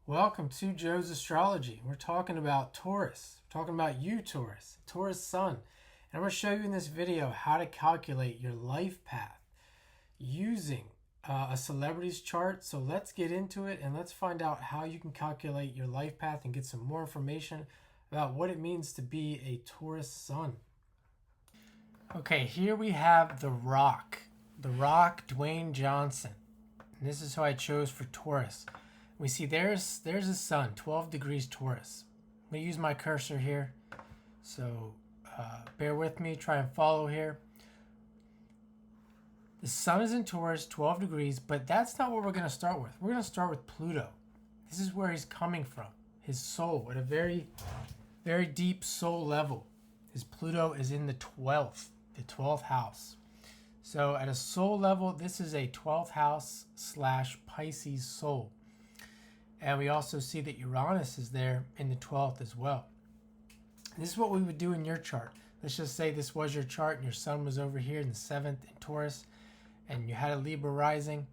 Welcome to Joe's Astrology. We're talking about Taurus. We're talking about you, Taurus, Taurus Sun. And I'm going to show you in this video how to calculate your life path using a celebrity's chart. So let's get into it and let's find out how you can calculate your life path and get some more information about what it means to be a Taurus Sun. Okay, here we have The Rock. The Rock, Dwayne Johnson. And this is who I chose for Taurus. We see there's the sun, 12 degrees Taurus. I'm going to use my cursor here. So bear with me, try and follow here. The sun is in Taurus, 12 degrees, but that's not what we're going to start with. We're going to start with Pluto. This is where he's coming from, his soul, at a very, very deep soul level. His Pluto is in the 12th house. So at a soul level, this is a 12th house / Pisces soul. And we also see that Uranus is there in the 12th as well. This is what we would do in your chart. Let's just say this was your chart and your sun was over here in the 7th in Taurus and you had a Libra rising.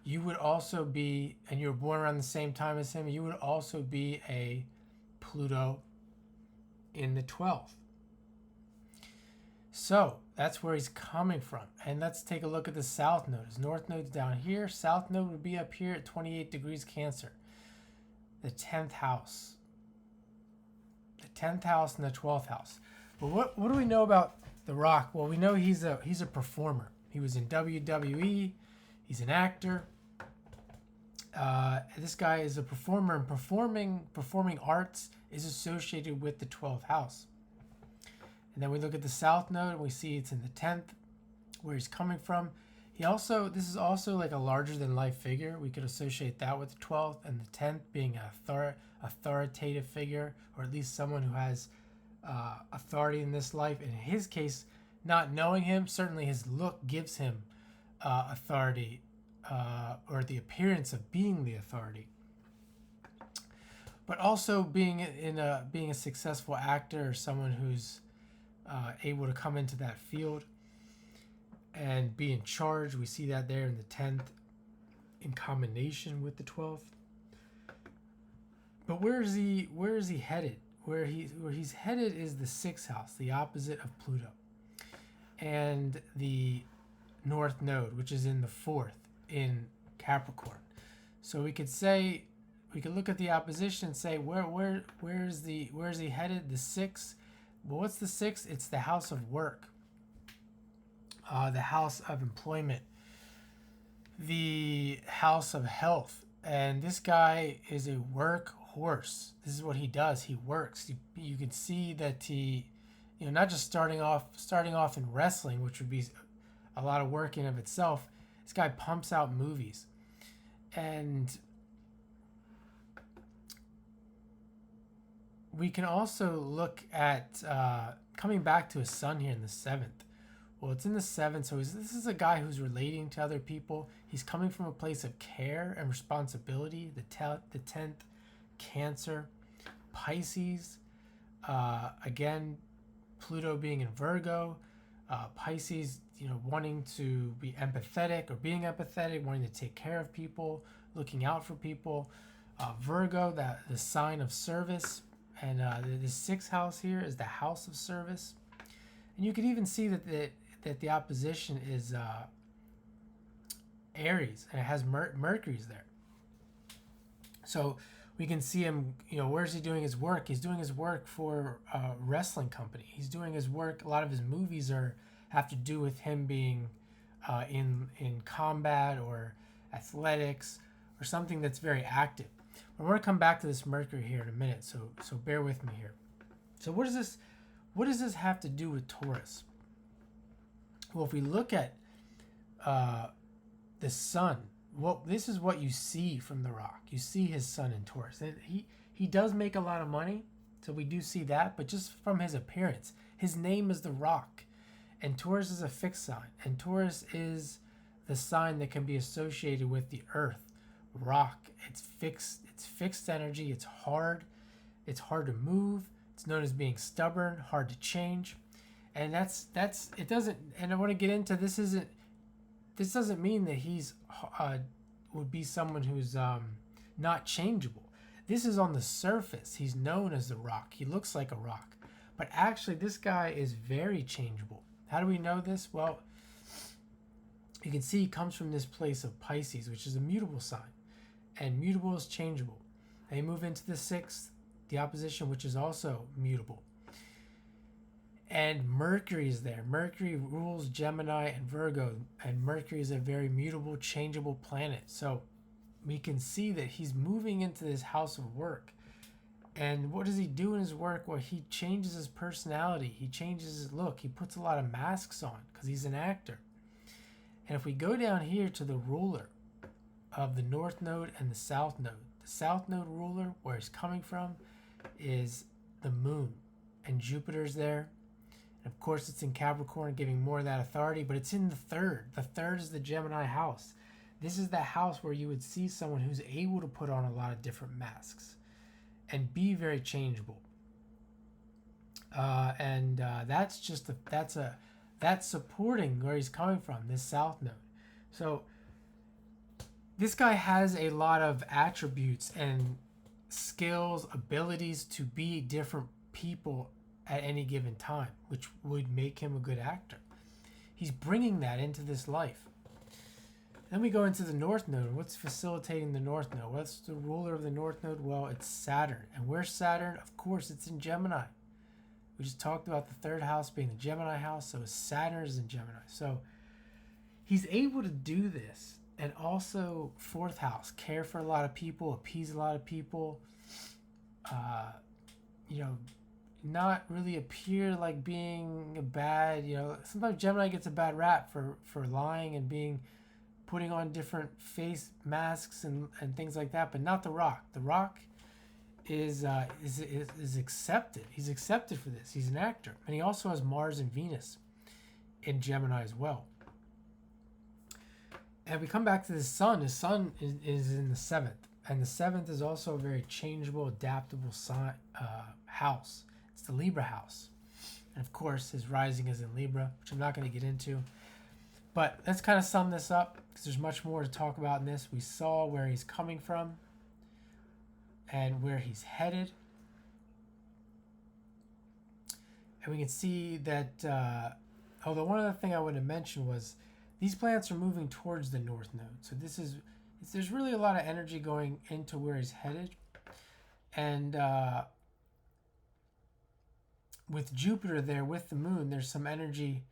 You would also be, and you were born around the same time as him, you would also be a Pluto in the 12th. So that's where he's coming from. And let's take a look at the south node. His north node's down here. South node would be up here at 28 degrees Cancer. The 10th house. The 10th house and the 12th house. But what do we know about The Rock? Well, we know he's a performer. He was in WWE. He's an actor. This guy is a performer, and performing arts is associated with the 12th house. And then we look at the south node and we see it's in the 10th, where he's coming from. This is also like a larger than life figure. We could associate that with the 12th, and the 10th being an authoritative figure, or at least someone who has authority in this life. In his case, not knowing him, certainly his look gives him authority, or the appearance of being the authority. But also being a successful actor, or someone who's able to come into that field and be in charge. We see that there in the 10th in combination with the 12th. But where is he headed? Where he's headed is the 6th house, the opposite of Pluto. And the north node, which is in the 4th in Capricorn. So we could look at the opposition and say where is he headed? The 6th. Well, what's the 6th? It's the house of work. The house of employment, the house of health. And this guy is a workhorse. This is what he does. He works. You can see that he, not just starting off in wrestling, which would be a lot of work in of itself. This guy pumps out movies. And we can also look at coming back to his sun here in the 7th. Well, it's in the 7th, so this is a guy who's relating to other people. He's coming from a place of care and responsibility. The 10th, Cancer, Pisces. Again, Pluto being in Virgo. Pisces, wanting to be empathetic or being empathetic, wanting to take care of people, looking out for people. Virgo, the sign of service. And the 6th house here is the house of service. And you can even see that the opposition is Aries, and it has Mercury's there. So we can see him, where's he doing his work? He's doing his work for a wrestling company. He's doing his work. A lot of his movies have to do with him being in combat or athletics or something that's very active. We're going to come back to this Mercury here in a minute, so bear with me here. So what does this have to do with Taurus? Well, if we look at the sun, this is what you see from The Rock. You see his sun in Taurus. And he does make a lot of money, so we do see that, but just from his appearance, his name is The Rock. And Taurus is a fixed sign. And Taurus is the sign that can be associated with the earth. Rock. It's fixed energy. It's hard to move. It's known as being stubborn, hard to change. And that's it doesn't, and I want to get into this doesn't mean that he's would be someone who's not changeable. This is on the surface. He's known as the Rock. He looks like a rock. But actually, this guy is very changeable. How do we know this? Well, you can see he comes from this place of Pisces, which is a mutable sign. And mutable is changeable. And you move into the 6th, the opposition, which is also mutable. And Mercury is there. Mercury rules Gemini and Virgo. And Mercury is a very mutable, changeable planet. So we can see that he's moving into this house of work. And what does he do in his work? Well, he changes his personality. He changes his look. He puts a lot of masks on because he's an actor. And if we go down here to the ruler of the North Node and the South Node, the South Node ruler, where he's coming from, is the Moon. And Jupiter's there. And of course, it's in Capricorn, giving more of that authority, but it's in the 3rd. The 3rd is the Gemini house. This is the house where you would see someone who's able to put on a lot of different masks and be very changeable. That's supporting where he's coming from, this South Node. So this guy has a lot of attributes and skills, abilities to be different people at any given time, which would make him a good actor. He's bringing that into this life. Then we go into the North Node. What's facilitating the North Node? What's the ruler of the North Node? Well, it's Saturn. And where's Saturn? Of course, it's in Gemini. We just talked about the 3rd house being the Gemini house, so Saturn is in Gemini. So he's able to do this. And also 4th house, care for a lot of people, appease a lot of people, not really appear like being a bad, sometimes Gemini gets a bad rap for lying and putting on different face masks and things like that, but not the Rock. The Rock is accepted. He's accepted for this. He's an actor. And he also has Mars and Venus in Gemini as well. And we come back to the Sun. The Sun is in the 7th. And the 7th is also a very changeable, adaptable house. It's the Libra house. And of course, his rising is in Libra, which I'm not going to get into. But let's kind of sum this up, because there's much more to talk about in this. We saw where he's coming from and where he's headed. And we can see that, although one other thing I wanted to mention was these planets are moving towards the North Node. So there's really a lot of energy going into where he's headed. And with Jupiter there, with the Moon, there's some energy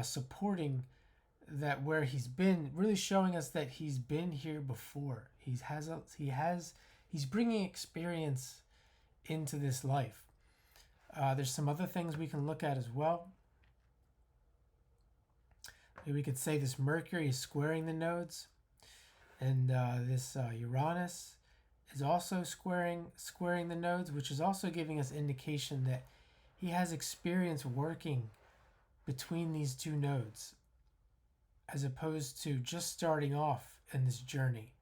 supporting that where he's been, really showing us that he's been here before. He's bringing experience into this life. There's some other things we can look at as well. We could say this Mercury is squaring the nodes, and this Uranus is also squaring the nodes, which is also giving us indication that he has experience working between these 2 nodes, as opposed to just starting off in this journey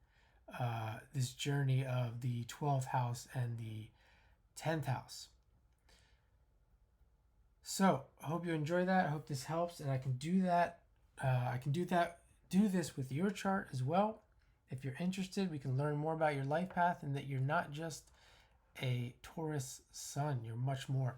of the 12th house and the 10th house. So I hope you enjoy that. I hope this helps, and I can do that. Do this with your chart as well. If you're interested, we can learn more about your life path and that you're not just a Taurus Sun. You're much more.